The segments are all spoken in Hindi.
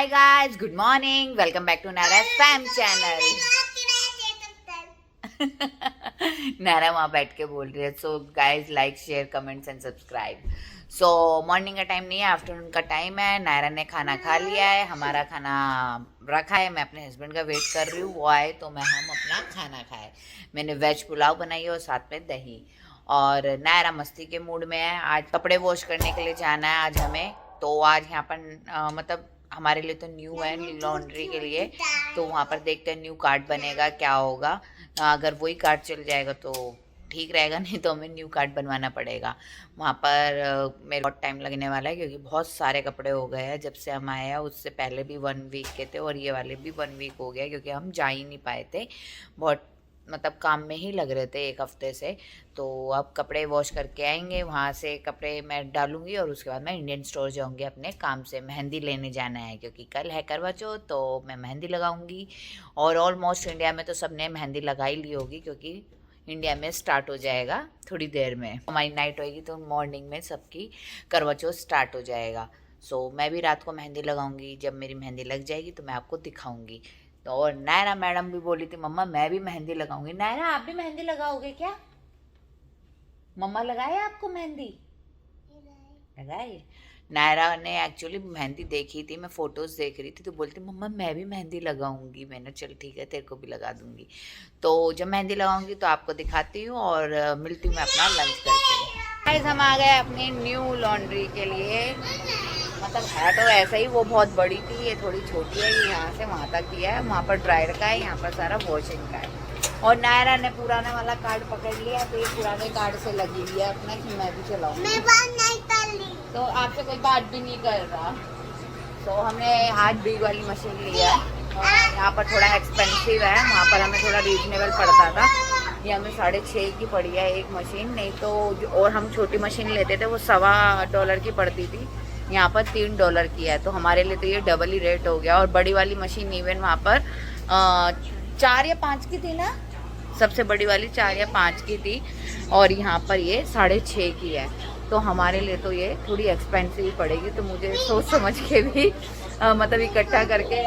Hi guys, good morning, welcome back to Naira fam channel. Naira वहाँ बैठ के बोल रही है। So guys, like share comments and subscribe. So morning का टाइम नहीं है, आफ्टरनून का टाइम है। नायरा ने खाना खा लिया है, हमारा खाना रखा है। मैं अपने हस्बैंड का वेट कर रही हूँ, वो आए तो हम अपना खाना खाए। मैंने वेज पुलाव बनाई है और साथ में दही। और नायरा मस्ती के मूड में है। आज कपड़े वॉश करने के लिए जाना है आज हमें। तो आज यहाँ पर मतलब हमारे लिए तो न्यू है लॉन्ड्री के लिए, तो वहाँ पर देखते हैं न्यू कार्ड बनेगा क्या होगा। अगर वही कार्ड चल जाएगा तो ठीक रहेगा, नहीं तो हमें न्यू कार्ड बनवाना पड़ेगा। वहाँ पर मेरे बहुत टाइम लगने वाला है क्योंकि बहुत सारे कपड़े हो गए हैं जब से हम आए हैं। उससे पहले भी 1 वीक के थे और ये वाले भी 1 वीक हो गया क्योंकि हम जा ही नहीं पाए थे। बहुत मतलब काम में ही लग रहे थे 1 हफ्ते से। तो अब कपड़े वॉश करके आएंगे, वहाँ से कपड़े मैं डालूंगी और उसके बाद मैं इंडियन स्टोर जाऊंगी अपने काम से। मेहंदी लेने जाना है क्योंकि कल है करवा चौथ, तो मैं मेहंदी लगाऊंगी। और ऑलमोस्ट इंडिया में तो सबने मेहंदी लगा ही ली होगी क्योंकि इंडिया में स्टार्ट हो जाएगा थोड़ी देर में। हमारी नाइट होएगी तो मॉर्निंग में सबकी करवा चौथ स्टार्ट हो जाएगा। सो मैं भी रात को मेहंदी लगाऊंगी। जब मेरी मेहंदी लग जाएगी तो मैं आपको दिखाऊंगी। तो और नायरा मैडम भी बोली थी मम्मा मैं भी मेहंदी लगाऊंगी। नायरा आप भी मेहंदी लगाओगे क्या? मम्मा लगाए आपको मेहंदी? लगाए। नायरा ने एक्चुअली मेहंदी देखी थी, मैं फोटोज देख रही थी तो बोलती मम्मा मैं भी मेहंदी लगाऊंगी। मैंने चल ठीक है तेरे को भी लगा दूंगी। तो जब मेहंदी लगाऊंगी तो आपको दिखाती हूँ और मिलती हूँ मैं अपना लंच करके। गाइस हम आ गए अपनी न्यू लॉन्ड्री के लिए। मतलब है तो ऐसा ही, वो बहुत बड़ी थी, ये थोड़ी छोटी है। ये यहाँ से वहाँ तक किया है, वहाँ पर ड्रायर का है, यहाँ पर सारा वॉशिंग का है। और नायरा ने पुराने वाला कार्ड पकड़ लिया तो ये पुराने कार्ड से लगी हुई है अपना कि मैं भी चलाऊंगी। मैं बात नहीं कर ली तो आपसे कोई बात भी नहीं कर रहा। तो हमने हाथ बीग वाली मशीन लिया है। यहाँ पर थोड़ा एक्सपेंसिव है, वहाँ पर हमें थोड़ा रीजनेबल पड़ता था। ये हमें 6.5 की पड़ी है एक मशीन, नहीं तो और हम छोटी मशीन लेते थे वो $1.25 की पड़ती थी, यहाँ पर $3 की है। तो हमारे लिए तो ये डबल ही रेट हो गया। और बड़ी वाली मशीन इवन वहाँ पर 4 या 5 की थी ना, सबसे बड़ी वाली 4 या 5 की थी और यहाँ पर ये 6.5 की है। तो हमारे लिए तो ये थोड़ी एक्सपेंसिव पड़ेगी। तो मुझे सोच समझ के भी मतलब इकट्ठा करके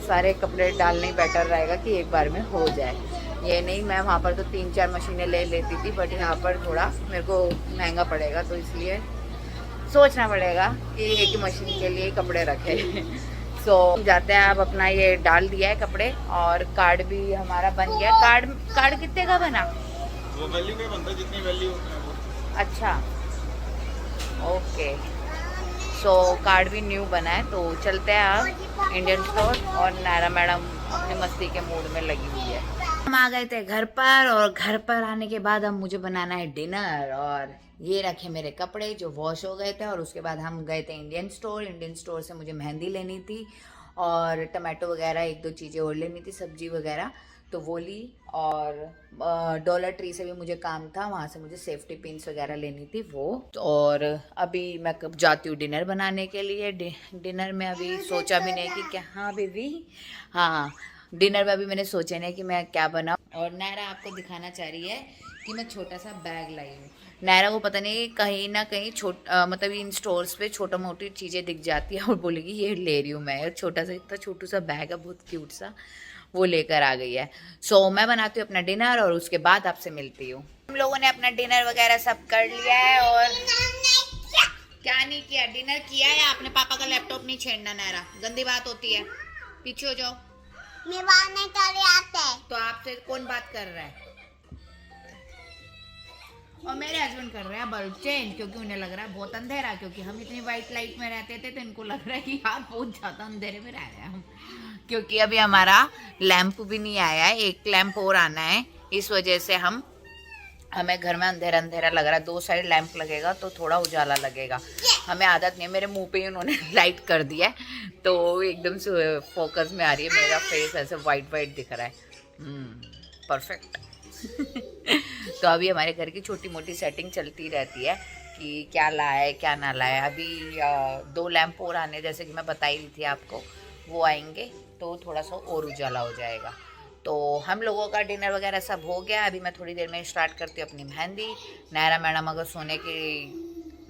सारे कपड़े डालने ही बेटर रहेगा कि एक बार में हो जाए। ये नहीं, मैं वहाँ पर तो 3-4 मशीनें ले लेती थी, बट यहाँ पर थोड़ा मेरे को महंगा पड़ेगा तो इसलिए सोचना पड़ेगा कि एक ही मशीन के लिए कपड़े रखे। सो जाते हैं। आप अपना ये डाल दिया है कपड़े और कार्ड भी हमारा बन गया। कार्ड कितने का बना? वो वैल्यू में बनता है जितनी वैल्यू होती है वो। अच्छा ओके। सो कार्ड भी न्यू बना है तो चलते हैं आप इंडियन स्टोर। और नायरा मैडम अपनी मस्ती के मूड में लगी हुई है। हम आ गए थे घर पर और घर पर आने के बाद अब मुझे बनाना है डिनर। और ये रखे मेरे कपड़े जो वॉश हो गए थे। और उसके बाद हम गए थे इंडियन स्टोर। इंडियन स्टोर से मुझे मेहंदी लेनी थी और टमाटो वगैरह 1-2 चीज़ें और लेनी थी, सब्जी वगैरह, तो वो ली। और डॉलर ट्री से भी मुझे काम था, वहाँ से मुझे सेफ्टी पिन्स वगैरह लेनी थी वो। और अभी मैं कब जाती हूँ डिनर बनाने के लिए। डिनर में अभी सोचा भी नहीं कि क्या। हाँ बेबी, हाँ डिनर में अभी मैंने सोचा नहीं कि मैं क्या बनाऊँ। और नायरा आपको दिखाना चाह रही है कि मैं छोटा सा बैग लाई हूँ। नायरा को पता नहीं कहीं ना कहीं मतलब इन स्टोर्स पे छोटा मोटी चीज़ें दिख जाती है और बोलेगी ये ले रही हूँ मैं। छोटा सा इतना छोटू सा बैग है, बहुत क्यूट सा, वो लेकर आ गई है। सो मैं बनाती हूँ अपना डिनर और उसके बाद आपसे मिलती हूँ। हम लोगों ने अपना डिनर वगैरह सब कर लिया है। और क्या नहीं किया, डिनर किया है। आपने पापा का लैपटॉप नहीं छेड़ना नायरा, गंदी बात होती है। पीछे हो जाओ। मैं बात नहीं कर रही आते। तो आपसे कौन बात कर रहा है? और मेरे हस्बैंड कर रहे हैं बल्ब चेंज क्योंकि उन्हें लग रहा है बहुत अंधेरा, क्योंकि हम इतनी वाइट लाइट में रहते थे तो इनको लग रहा है कि यार बहुत ज़्यादा अंधेरे में रह रहे हैं हम। क्योंकि अभी हमारा लैंप भी नहीं आया है, एक लैंप और आना है। इस वजह से हमें घर में अंधेरा अंधेरा लग रहा है। 2 साइड लैंप लगेगा तो थोड़ा उजाला लगेगा। हमें आदत नहीं है, मेरे मुंह पे ही उन्होंने लाइट कर दिया है तो एकदम से फोकस में आ रही है, मेरा फेस ऐसे वाइट वाइट दिख रहा है। परफेक्ट। तो अभी हमारे घर की छोटी मोटी सेटिंग चलती रहती है कि क्या लाए क्या ना लाए। अभी 2 लैंप और आने, जैसे कि मैं बताई रही थी आपको, वो आएंगे तो थोड़ा सा और उजाला हो जाएगा। तो हम लोगों का डिनर वगैरह सब हो गया। अभी मैं थोड़ी देर में स्टार्ट करती हूँ अपनी मेहंदी। नायरा मैडम अगर सोने की